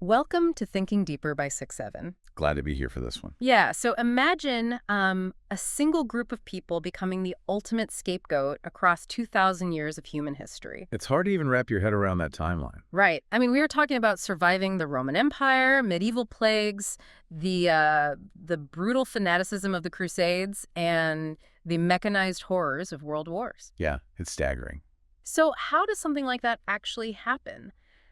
Welcome to Thinking Deeper by 6-7. Glad to be here for this one. Yeah, so imagine a single group of people becoming the ultimate scapegoat across 2,000 years of human history. It's hard to even wrap your head around that timeline. Right. I mean, we were talking about surviving the Roman Empire, medieval plagues, the brutal fanaticism of the Crusades, and the mechanized horrors of world wars. Yeah, it's staggering. So how does something like that actually happen?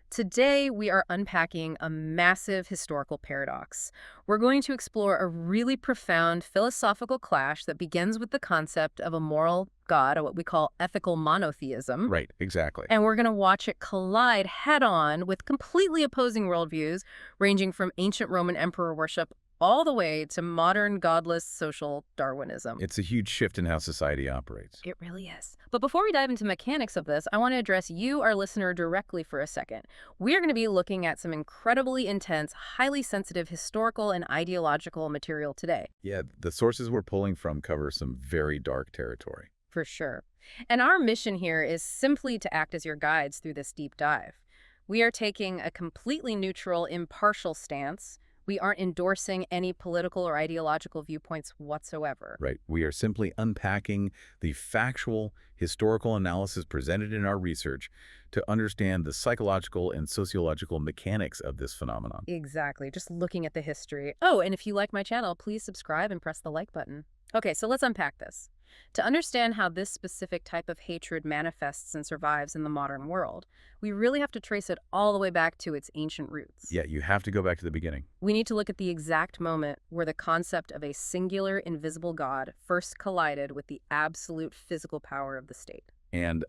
Today, we are unpacking a massive historical paradox. We're going to explore a really profound philosophical clash that begins with the concept of a moral God, or what we call ethical monotheism. Right, exactly. And we're going to watch it collide head-on with completely opposing worldviews, ranging from ancient Roman emperor worship all the way to modern godless social Darwinism. It's a huge shift in how society operates. It really is. But before we dive into mechanics of this, I want to address you, our listener, directly for a second. We are going to be looking at some incredibly intense, highly sensitive historical and ideological material today. Yeah, the sources we're pulling from cover some very dark territory. For sure. And our mission here is simply to act as your guides through this deep dive. We are taking a completely neutral, impartial stance. We aren't endorsing any political or ideological viewpoints whatsoever. Right. We are simply unpacking the factual, historical analysis presented in our research to understand the psychological and sociological mechanics of this phenomenon. Exactly. Just looking at the history. Oh, and if you like my channel, please subscribe and press the like button. Okay, so let's unpack this. To understand how this specific type of hatred manifests and survives in the modern world, we really have to trace it all the way back to its ancient roots. Yeah, you have to go back to the beginning. We need to look at the exact moment where the concept of a singular, invisible God first collided with the absolute physical power of the state. And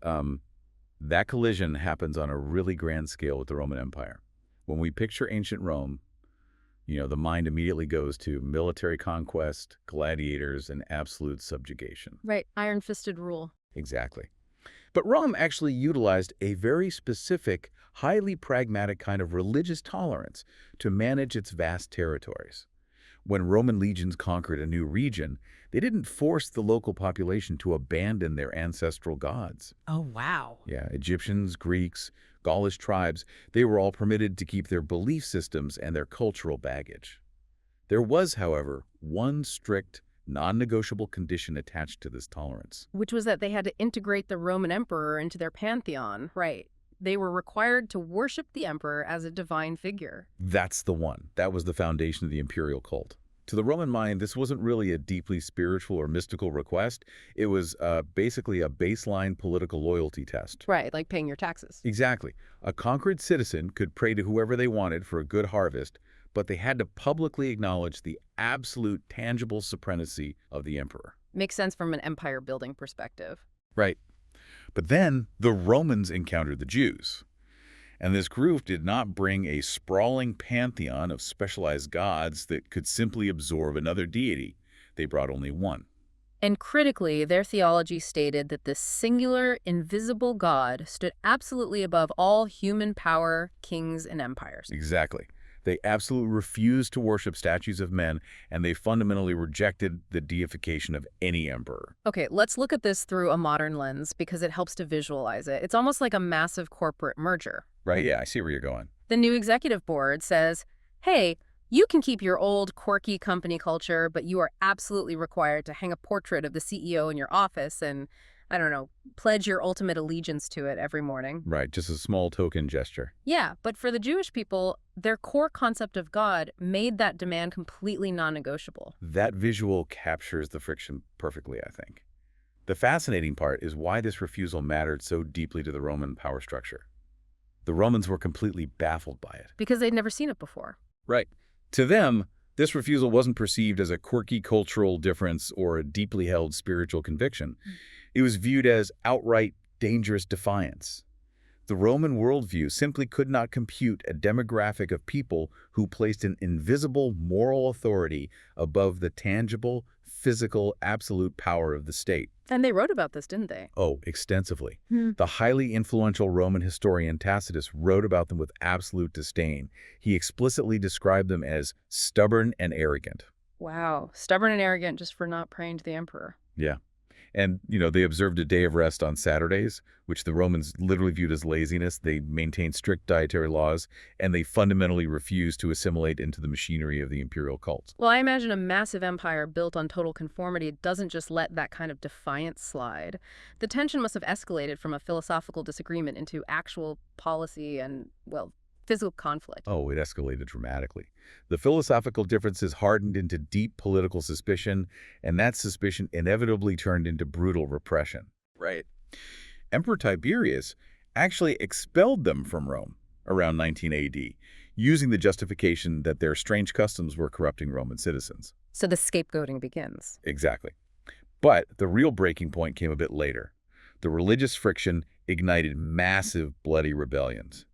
that collision happens on a really grand scale with the Roman Empire. When we picture ancient Rome, the mind immediately goes to military conquest, gladiators, and absolute subjugation. Right, iron-fisted rule. Exactly. But Rome actually utilized a very specific, highly pragmatic kind of religious tolerance to manage its vast territories. When Roman legions conquered a new region, they didn't force the local population to abandon their ancestral gods. Oh, wow. Yeah, Egyptians, Greeks, Gaulish tribes, they were all permitted to keep their belief systems and their cultural baggage. There was, however, one strict, non-negotiable condition attached to this tolerance. Which was that they had to integrate the Roman emperor into their pantheon, right. They were required to worship the emperor as a divine figure. That's the one. That was the foundation of the imperial cult. To the Roman mind, this wasn't really a deeply spiritual or mystical request. It was basically a baseline political loyalty test. Right, like paying your taxes. Exactly. A conquered citizen could pray to whoever they wanted for a good harvest, but they had to publicly acknowledge the absolute tangible supremacy of the emperor. Makes sense from an empire-building perspective. Right. But then the Romans encountered the Jews. And this group did not bring a sprawling pantheon of specialized gods that could simply absorb another deity. They brought only one. And critically, their theology stated that this singular, invisible God stood absolutely above all human power, kings, and empires. Exactly. They absolutely refused to worship statues of men, and they fundamentally rejected the deification of any emperor. Okay, let's look at this through a modern lens because it helps to visualize it. It's almost like a massive corporate merger. Right, yeah, I see where you're going. The new executive board says, hey, you can keep your old, quirky company culture, but you are absolutely required to hang a portrait of the CEO in your office and, I don't know, pledge your ultimate allegiance to it every morning. Right, just a small token gesture. Yeah, but for the Jewish people, their core concept of God made that demand completely non-negotiable. That visual captures the friction perfectly, I think. The fascinating part is why this refusal mattered so deeply to the Roman power structure. The Romans were completely baffled by it. Because they'd never seen it before. Right. To them, this refusal wasn't perceived as a quirky cultural difference or a deeply held spiritual conviction. It was viewed as outright dangerous defiance. The Roman worldview simply could not compute a demographic of people who placed an invisible moral authority above the tangible, physical, absolute power of the state. And they wrote about this, didn't they? Oh, extensively. The highly influential Roman historian Tacitus wrote about them with absolute disdain. He explicitly described them as stubborn and arrogant. Wow. Stubborn and arrogant just for not praying to the emperor. Yeah. And, they observed a day of rest on Saturdays, which the Romans literally viewed as laziness. They maintained strict dietary laws, and they fundamentally refused to assimilate into the machinery of the imperial cult. Well, I imagine a massive empire built on total conformity doesn't just let that kind of defiance slide. The tension must have escalated from a philosophical disagreement into actual policy and, well, physical conflict. Oh, it escalated dramatically. The philosophical differences hardened into deep political suspicion, and that suspicion inevitably turned into brutal repression. Right. Emperor Tiberius actually expelled them from Rome around 19 AD, using the justification that their strange customs were corrupting Roman citizens. So the scapegoating begins. Exactly. But the real breaking point came a bit later. The religious friction ignited massive bloody rebellions.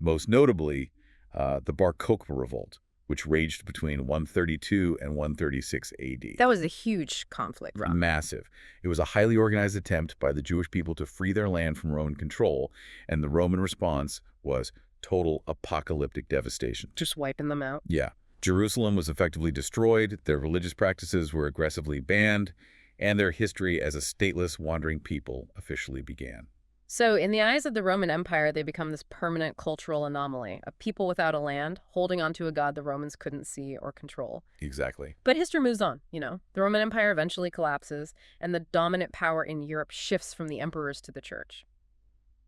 Most notably, the Bar Kokhba revolt, which raged between 132 and 136 AD. That was a huge conflict. Massive. It was a highly organized attempt by the Jewish people to free their land from Roman control, and the Roman response was total apocalyptic devastation. Just wiping them out. Yeah. Jerusalem was effectively destroyed, their religious practices were aggressively banned, and their history as a stateless, wandering people officially began. So in the eyes of the Roman Empire, they become this permanent cultural anomaly, a people without a land, holding onto a god the Romans couldn't see or control. Exactly. But history moves on, The Roman Empire eventually collapses, and the dominant power in Europe shifts from the emperors to the church.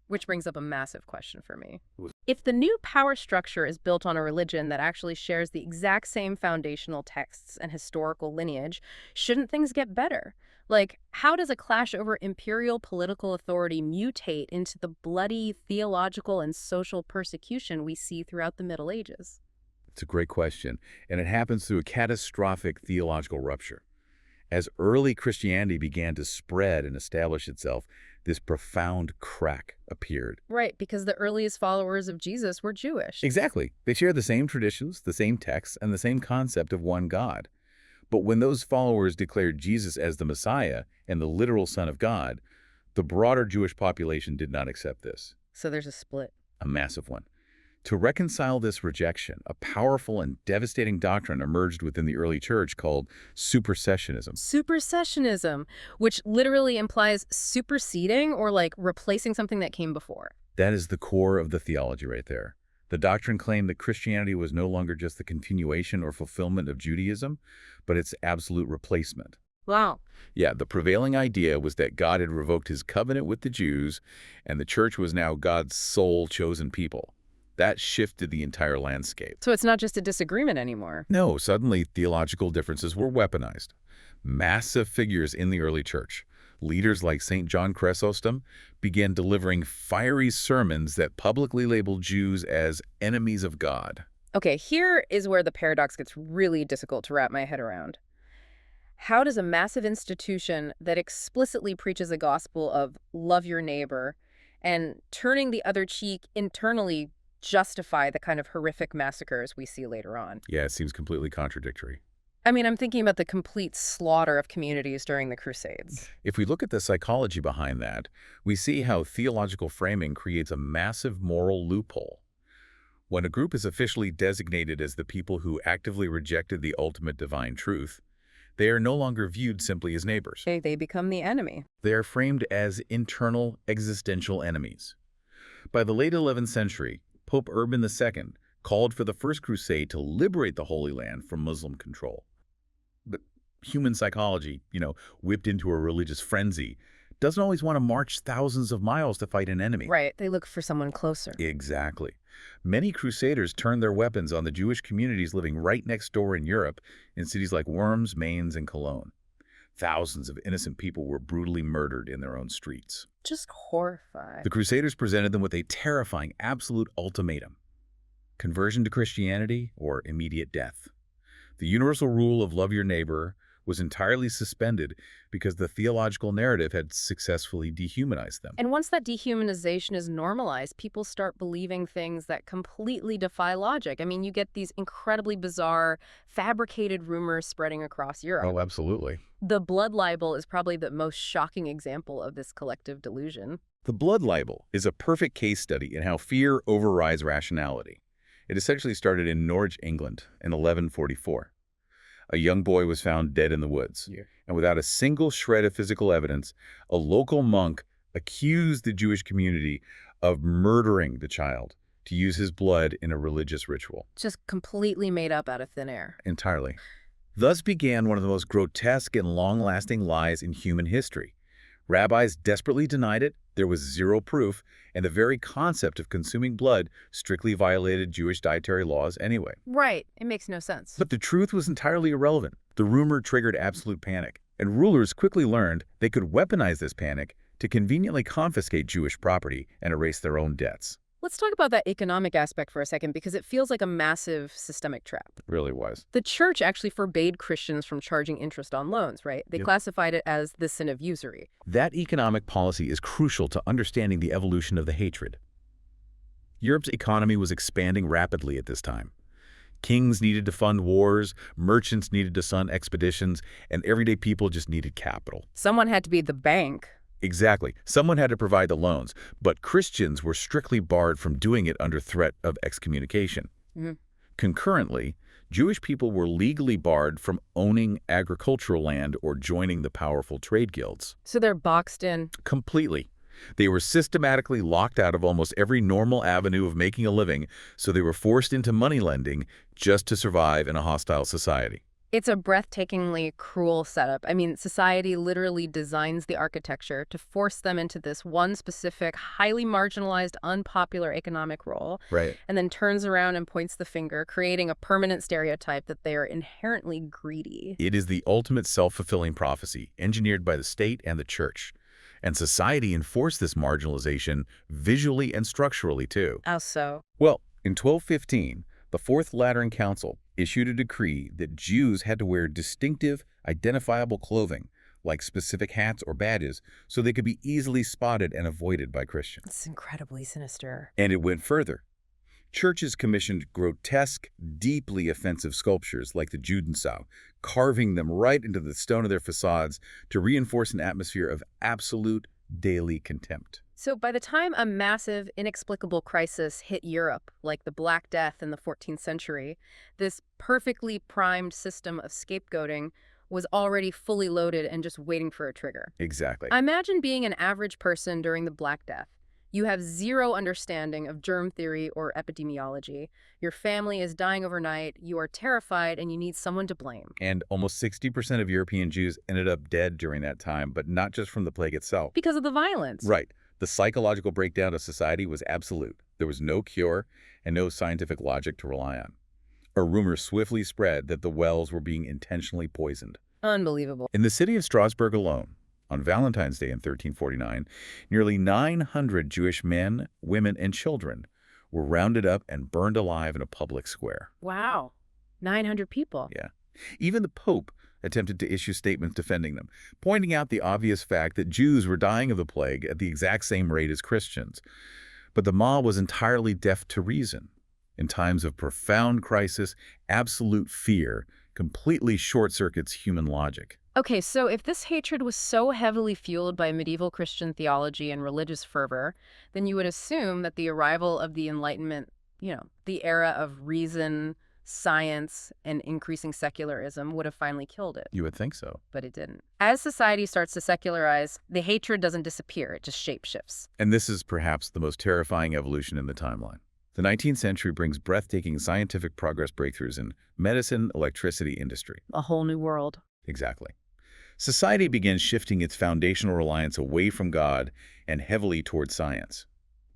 Which brings up a massive question for me. If the new power structure is built on a religion that actually shares the exact same foundational texts and historical lineage, shouldn't things get better? Like, how does a clash over imperial political authority mutate into the bloody theological and social persecution we see throughout the Middle Ages? It's a great question, and it happens through a catastrophic theological rupture. As early Christianity began to spread and establish itself, this profound crack appeared. Right, because the earliest followers of Jesus were Jewish. Exactly. They share the same traditions, the same texts, and the same concept of one God. But when those followers declared Jesus as the Messiah and the literal Son of God, the broader Jewish population did not accept this. So there's a split. A massive one. To reconcile this rejection, a powerful and devastating doctrine emerged within the early church called supersessionism. Supersessionism, which literally implies superseding or like replacing something that came before. That is the core of the theology right there. The doctrine claimed that Christianity was no longer just the continuation or fulfillment of Judaism, but its absolute replacement. Wow. Yeah, the prevailing idea was that God had revoked his covenant with the Jews, and the church was now God's sole chosen people. That shifted the entire landscape. So it's not just a disagreement anymore. No, suddenly theological differences were weaponized. Massive figures in the early church, leaders like St. John Chrysostom, began delivering fiery sermons that publicly labeled Jews as enemies of God. Okay, here is where the paradox gets really difficult to wrap my head around. How does a massive institution that explicitly preaches a gospel of love your neighbor and turning the other cheek internally justify the kind of horrific massacres we see later on? Yeah, it seems completely contradictory. I mean, I'm thinking about the complete slaughter of communities during the Crusades. If we look at the psychology behind that, we see how theological framing creates a massive moral loophole. When a group is officially designated as the people who actively rejected the ultimate divine truth, they are no longer viewed simply as neighbors. They become the enemy. They are framed as internal existential enemies. By the late 11th century, Pope Urban II called for the First Crusade to liberate the Holy Land from Muslim control. But human psychology, whipped into a religious frenzy, doesn't always want to march thousands of miles to fight an enemy. Right, they look for someone closer. Exactly. Many crusaders turned their weapons on the Jewish communities living right next door in Europe, in cities like Worms, Mainz, and Cologne. Thousands of innocent people were brutally murdered in their own streets. Just horrifying. The Crusaders presented them with a terrifying absolute ultimatum: conversion to Christianity or immediate death. The universal rule of love your neighbor was entirely suspended because the theological narrative had successfully dehumanized them. And once that dehumanization is normalized, people start believing things that completely defy logic. I mean, you get these incredibly bizarre, fabricated rumors spreading across Europe. Oh, absolutely. The blood libel is probably the most shocking example of this collective delusion. The blood libel is a perfect case study in how fear overrides rationality. It essentially started in Norwich, England, in 1144. A young boy was found dead in the woods. Yeah. And without a single shred of physical evidence, a local monk accused the Jewish community of murdering the child to use his blood in a religious ritual. Just completely made up out of thin air. Entirely. Thus began one of the most grotesque and long-lasting lies in human history. Rabbis desperately denied it, there was zero proof, and the very concept of consuming blood strictly violated Jewish dietary laws anyway. Right. It makes no sense. But the truth was entirely irrelevant. The rumor triggered absolute panic, and rulers quickly learned they could weaponize this panic to conveniently confiscate Jewish property and erase their own debts. Let's talk about that economic aspect for a second, because it feels like a massive systemic trap. It really was. The church actually forbade Christians from charging interest on loans, right? They Yep. classified it as the sin of usury. That economic policy is crucial to understanding the evolution of the hatred. Europe's economy was expanding rapidly at this time. Kings needed to fund wars, merchants needed to fund expeditions, and everyday people just needed capital. Someone had to be the bank. Exactly. Someone had to provide the loans, but Christians were strictly barred from doing it under threat of excommunication. Mhm. Concurrently, Jewish people were legally barred from owning agricultural land or joining the powerful trade guilds. So they're boxed in. Completely. They were systematically locked out of almost every normal avenue of making a living, so they were forced into money lending just to survive in a hostile society. It's a breathtakingly cruel setup. I mean, society literally designs the architecture to force them into this one specific, highly marginalized, unpopular economic role, Right. and then turns around and points the finger, creating a permanent stereotype that they are inherently greedy. It is the ultimate self-fulfilling prophecy, engineered by the state and the church. And society enforced this marginalization visually and structurally, too. How so? Well, in 1215, the Fourth Lateran Council issued a decree that Jews had to wear distinctive, identifiable clothing, like specific hats or badges, so they could be easily spotted and avoided by Christians. It's incredibly sinister. And it went further. Churches commissioned grotesque, deeply offensive sculptures like the Judensau, carving them right into the stone of their facades to reinforce an atmosphere of absolute daily contempt. So by the time a massive, inexplicable crisis hit Europe, like the Black Death in the 14th century, this perfectly primed system of scapegoating was already fully loaded and just waiting for a trigger. Exactly. Imagine being an average person during the Black Death. You have zero understanding of germ theory or epidemiology. Your family is dying overnight, you are terrified, and you need someone to blame. And almost 60% of European Jews ended up dead during that time, but not just from the plague itself. Because of the violence. Right. The psychological breakdown of society was absolute. There was no cure and no scientific logic to rely on. A rumor swiftly spread that the wells were being intentionally poisoned. Unbelievable. In the city of Strasbourg alone, on Valentine's Day in 1349, nearly 900 Jewish men, women, and children were rounded up and burned alive in a public square. Wow. 900 people. Yeah. Even the Pope attempted to issue statements defending them, pointing out the obvious fact that Jews were dying of the plague at the exact same rate as Christians. But the mob was entirely deaf to reason. In times of profound crisis, absolute fear completely short-circuits human logic. Okay, so if this hatred was so heavily fueled by medieval Christian theology and religious fervor, then you would assume that the arrival of the Enlightenment, the era of reason, science, and increasing secularism would have finally killed it. You would think so. But it didn't. As society starts to secularize, the hatred doesn't disappear, it just shapeshifts. And this is perhaps the most terrifying evolution in the timeline. The 19th century brings breathtaking scientific progress breakthroughs in medicine, electricity, industry. A whole new world. Exactly. Society begins shifting its foundational reliance away from God and heavily towards science.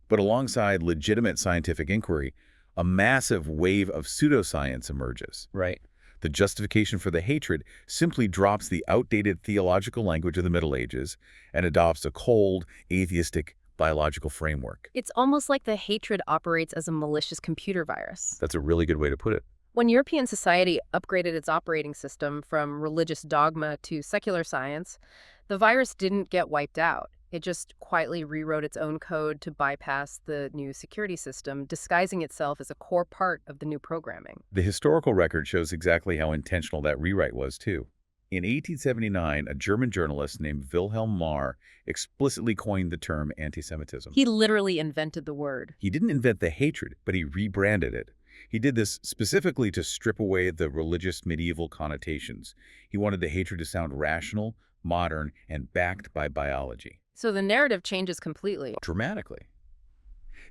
But alongside legitimate scientific inquiry, a massive wave of pseudoscience emerges. Right. The justification for the hatred simply drops the outdated theological language of the Middle Ages and adopts a cold, atheistic, biological framework. It's almost like the hatred operates as a malicious computer virus. That's a really good way to put it. When European society upgraded its operating system from religious dogma to secular science, the virus didn't get wiped out. It just quietly rewrote its own code to bypass the new security system, disguising itself as a core part of the new programming. The historical record shows exactly how intentional that rewrite was, too. In 1879, a German journalist named Wilhelm Marr explicitly coined the term antisemitism. He literally invented the word. He didn't invent the hatred, but he rebranded it. He did this specifically to strip away the religious medieval connotations. He wanted the hatred to sound rational, modern, and backed by biology. So the narrative changes completely. Dramatically.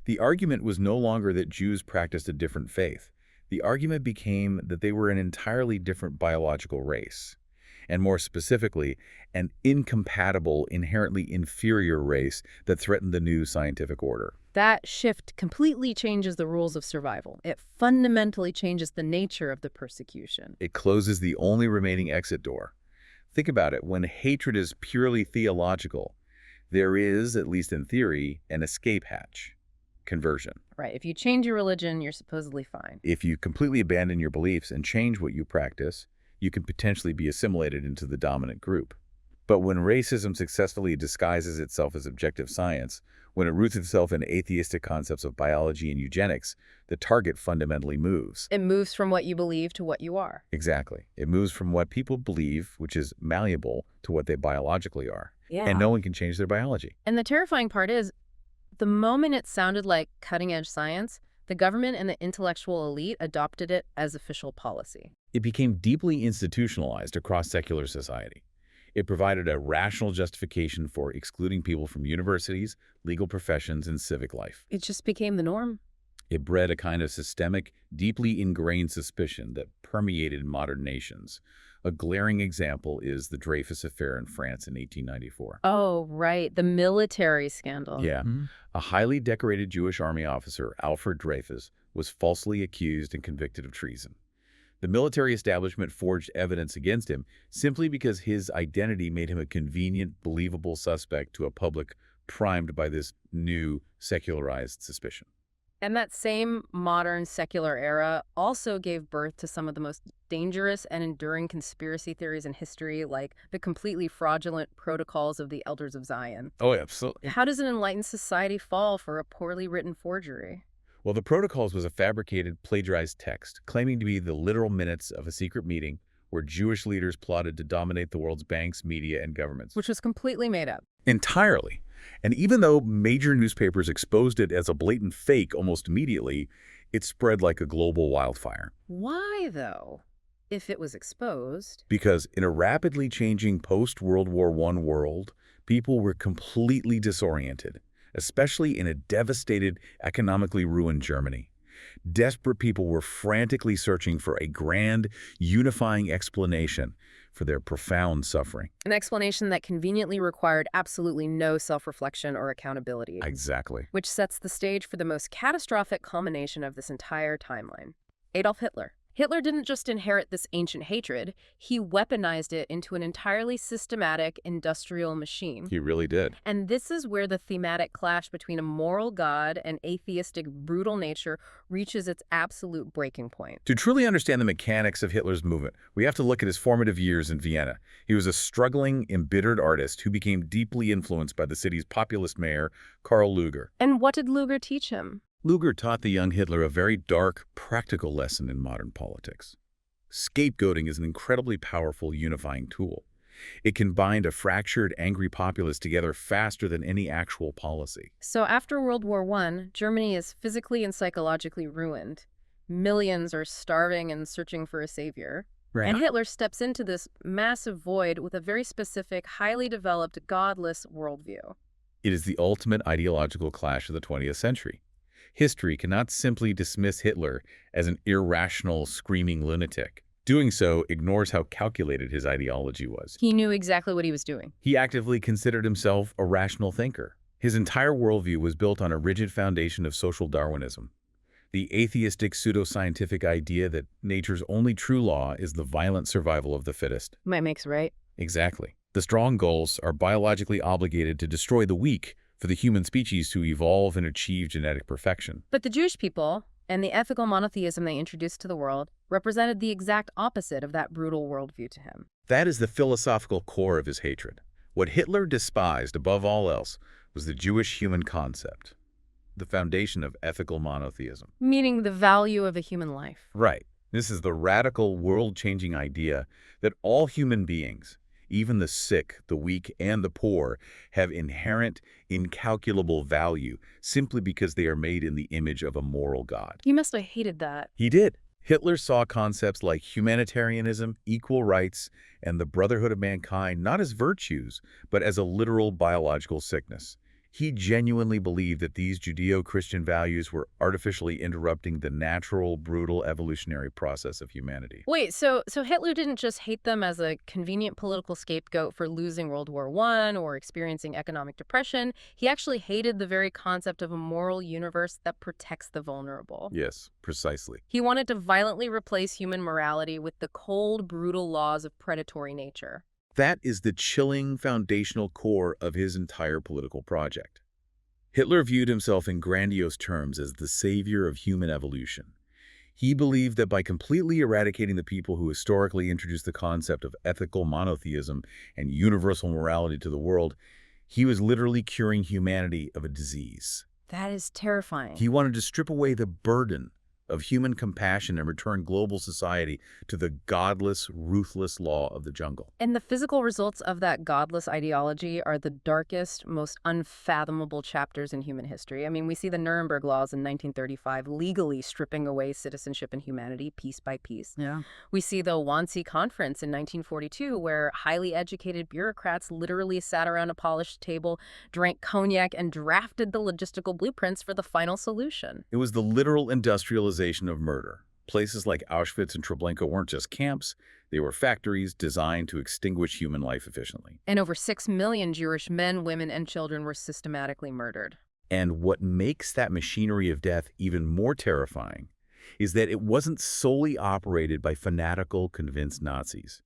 The argument was no longer that Jews practiced a different faith. The argument became that they were an entirely different biological race, and more specifically, an incompatible, inherently inferior race that threatened the new scientific order. That shift completely changes the rules of survival. It fundamentally changes the nature of the persecution. It closes the only remaining exit door. Think about it. When hatred is purely theological, there is, at least in theory, an escape hatch: conversion. Right. If you change your religion, you're supposedly fine. If you completely abandon your beliefs and change what you practice, you can potentially be assimilated into the dominant group. But when racism successfully disguises itself as objective science, when it roots itself in atheistic concepts of biology and eugenics, the target fundamentally moves. It moves from what you believe to what you are. Exactly. It moves from what people believe, which is malleable, to what they biologically are. Yeah. And no one can change their biology. And the terrifying part is, the moment it sounded like cutting-edge science, the government and the intellectual elite adopted it as official policy. It became deeply institutionalized across secular society. It provided a rational justification for excluding people from universities, legal professions, and civic life. It just became the norm. It bred a kind of systemic, deeply ingrained suspicion that permeated modern nations. A glaring example is the Dreyfus Affair in France in 1894. Oh, right. The military scandal. Yeah. A highly decorated Jewish army officer, Alfred Dreyfus, was falsely accused and convicted of treason. The military establishment forged evidence against him simply because his identity made him a convenient, believable suspect to a public primed by this new, secularized suspicion. And that same modern secular era also gave birth to some of the most dangerous and enduring conspiracy theories in history, like the completely fraudulent protocols of the Elders of Zion. Oh, absolutely. How does an enlightened society fall for a poorly written forgery? Well, the Protocols was a fabricated, plagiarized text claiming to be the literal minutes of a secret meeting where Jewish leaders plotted to dominate the world's banks, media, and governments. Which was completely made up. Entirely. And even though major newspapers exposed it as a blatant fake almost immediately, it spread like a global wildfire. Why, though, if it was exposed? Because in a rapidly changing post-World War I world, people were completely disoriented, especially in a devastated, economically ruined Germany. Desperate people were frantically searching for a grand, unifying explanation for their profound suffering. An explanation that conveniently required absolutely no self-reflection or accountability. Exactly. Which sets the stage for the most catastrophic culmination of this entire timeline. Adolf Hitler. Hitler didn't just inherit this ancient hatred, he weaponized it into an entirely systematic industrial machine. He really did. And this is where the thematic clash between a moral God and atheistic brutal nature reaches its absolute breaking point. To truly understand the mechanics of Hitler's movement, we have to look at his formative years in Vienna. He was a struggling, embittered artist who became deeply influenced by the city's populist mayor, Karl Lueger. And what did Lueger teach him? Lueger taught the young Hitler a very dark, practical lesson in modern politics. Scapegoating is an incredibly powerful unifying tool. It can bind a fractured, angry populace together faster than any actual policy. So after World War I, Germany is physically and psychologically ruined. Millions are starving and searching for a savior. Right. And Hitler steps into this massive void with a very specific, highly developed, godless worldview. It is the ultimate ideological clash of the 20th century. History cannot simply dismiss Hitler as an irrational, screaming lunatic. Doing so ignores how calculated his ideology was. He knew exactly what he was doing. He actively considered himself a rational thinker. His entire worldview was built on a rigid foundation of social Darwinism. The atheistic pseudoscientific idea that nature's only true law is the violent survival of the fittest. Might makes right. Exactly. The strong gulls are biologically obligated to destroy the weak for the human species to evolve and achieve genetic perfection. But the Jewish people, and the ethical monotheism they introduced to the world, represented the exact opposite of that brutal worldview to him. That is the philosophical core of his hatred. What Hitler despised above all else was the Jewish human concept, the foundation of ethical monotheism. Meaning the value of a human life. Right. This is the radical, world-changing idea that all human beings, Even the sick, the weak, and the poor have inherent, incalculable value simply because they are made in the image of a moral God. He must have hated that. He did. Hitler saw concepts like humanitarianism, equal rights, and the brotherhood of mankind not as virtues, but as a literal biological sickness. He genuinely believed that these Judeo-Christian values were artificially interrupting the natural, brutal evolutionary process of humanity. Wait, so Hitler didn't just hate them as a convenient political scapegoat for losing World War I or experiencing economic depression. He actually hated the very concept of a moral universe that protects the vulnerable. Yes, precisely. He wanted to violently replace human morality with the cold, brutal laws of predatory nature. That is the chilling foundational core of his entire political project. Hitler viewed himself in grandiose terms as the savior of human evolution. He believed that by completely eradicating the people who historically introduced the concept of ethical monotheism and universal morality to the world, he was literally curing humanity of a disease. That is terrifying. He wanted to strip away the burden of human compassion and return global society to the godless, ruthless law of the jungle. And the physical results of that godless ideology are the darkest, most unfathomable chapters in human history. I mean, we see the Nuremberg laws in 1935 legally stripping away citizenship and humanity piece by piece. Yeah. We see the Wannsee Conference in 1942, where highly educated bureaucrats literally sat around a polished table, drank cognac, and drafted the logistical blueprints for the final solution. It was the literal industrialization of murder. Places like Auschwitz and Treblinka weren't just camps, they were factories designed to extinguish human life efficiently. And over 6 million Jewish men, women, and children were systematically murdered. And what makes that machinery of death even more terrifying is that it wasn't solely operated by fanatical, convinced Nazis.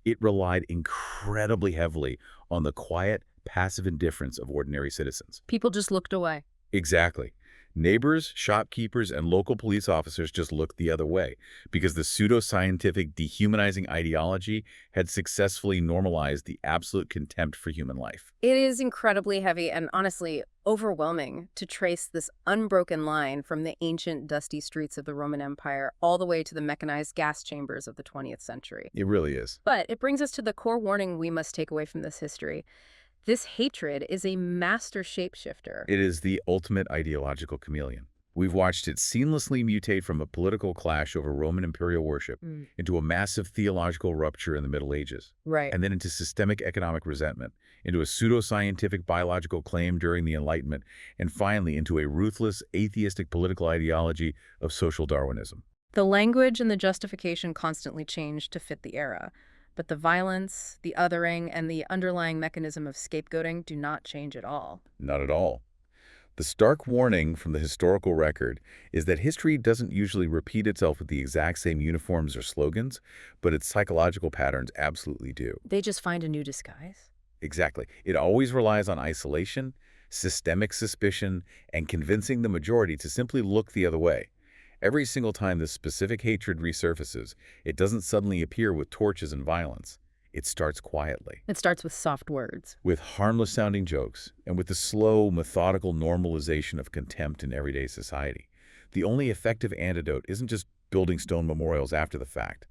It relied incredibly heavily on the quiet, passive indifference of ordinary citizens. People just looked away. Exactly. Neighbors, shopkeepers, and local police officers just looked the other way because the pseudo-scientific dehumanizing ideology had successfully normalized the absolute contempt for human life. It is incredibly heavy and honestly overwhelming to trace this unbroken line from the ancient dusty streets of the Roman Empire all the way to the mechanized gas chambers of the 20th century. It really is. But it brings us to the core warning we must take away from this history. This hatred is a master shapeshifter. It is the ultimate ideological chameleon. We've watched it seamlessly mutate from a political clash over Roman imperial worship into a massive theological rupture in the Middle Ages, Right. and then into systemic economic resentment, into a pseudo-scientific biological claim during the Enlightenment, and finally into a ruthless, atheistic political ideology of social Darwinism. The language and the justification constantly change to fit the era. But the violence, the othering, and the underlying mechanism of scapegoating do not change at all. Not at all. The stark warning from the historical record is that history doesn't usually repeat itself with the exact same uniforms or slogans, but its psychological patterns absolutely do. They just find a new disguise. Exactly. It always relies on isolation, systemic suspicion, and convincing the majority to simply look the other way. Every single time this specific hatred resurfaces, it doesn't suddenly appear with torches and violence. It starts quietly, It starts with soft words. with harmless-sounding jokes, and with the slow, methodical normalization of contempt in everyday society. The only effective antidote isn't just building stone memorials after the fact.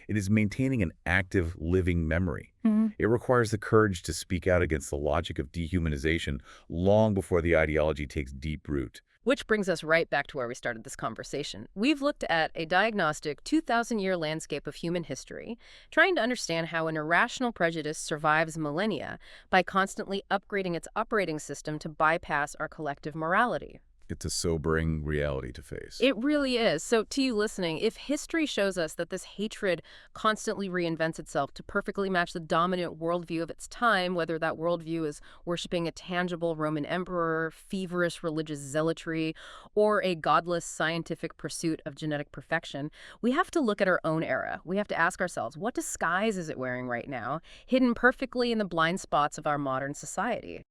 It is maintaining an active, living memory. It requires the courage to speak out against the logic of dehumanization long before the ideology takes deep root. Which brings us right back to where we started this conversation. We've looked at a diagnostic 2,000-year landscape of human history, trying to understand how an irrational prejudice survives millennia by constantly upgrading its operating system to bypass our collective morality. It's a sobering reality to face. It really is. So to you listening, if history shows us that this hatred constantly reinvents itself to perfectly match the dominant worldview of its time, whether that worldview is worshiping a tangible Roman emperor, feverish religious zealotry, or a godless scientific pursuit of genetic perfection, we have to look at our own era. We have to ask ourselves, what disguise is it wearing right now, hidden perfectly in the blind spots of our modern society?